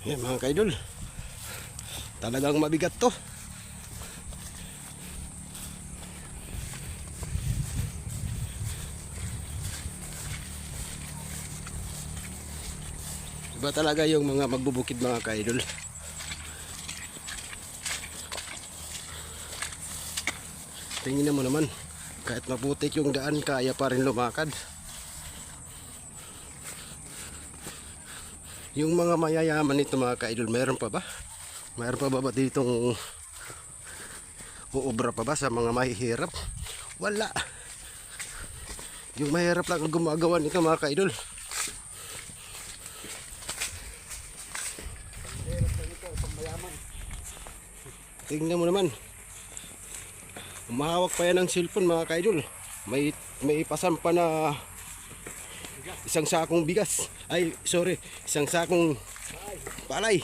Yan mga kaidol, talagang mabigat to. Iba talaga yung mga magbubukid mga kaidol. Tingnan mo naman, kahit maputik yung daan, kaya pa rin lumakad. Yung mga mayayaman nito mga kaidol, mayroon pa ba? Mayroon pa ba ditong uubra pa ba sa mga mahihirap? Wala. Yung mahirap lang ang gumagawa nito mga kaidol. Tingnan mo naman, umahawak pa yan ng cellphone mga kaidol. May ipasan pa na isang sakong bigas. Ay, sorry, isang sakong palay.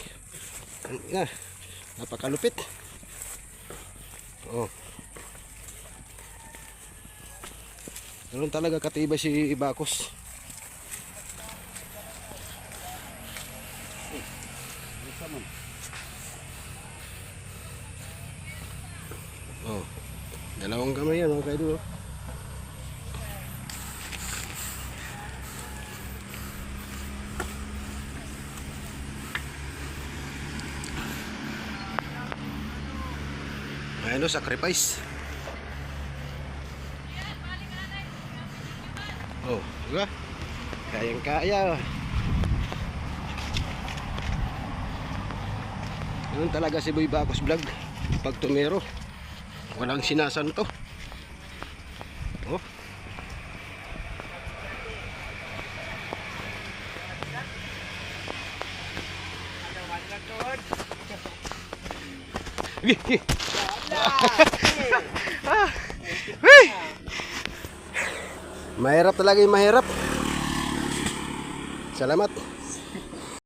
Napakalupit. Oh. Ganun talaga katibay si Bacos. Oh. Dalawang kamay yan mga kaidol. Ayan o, sacrifice. Oh, diba? Kayang kaya. Ganun talaga si Boy Bacos Vlog. Pag tumero, walang sinasanto. Oh. Mahirap talaga yung mahirap. Salamat.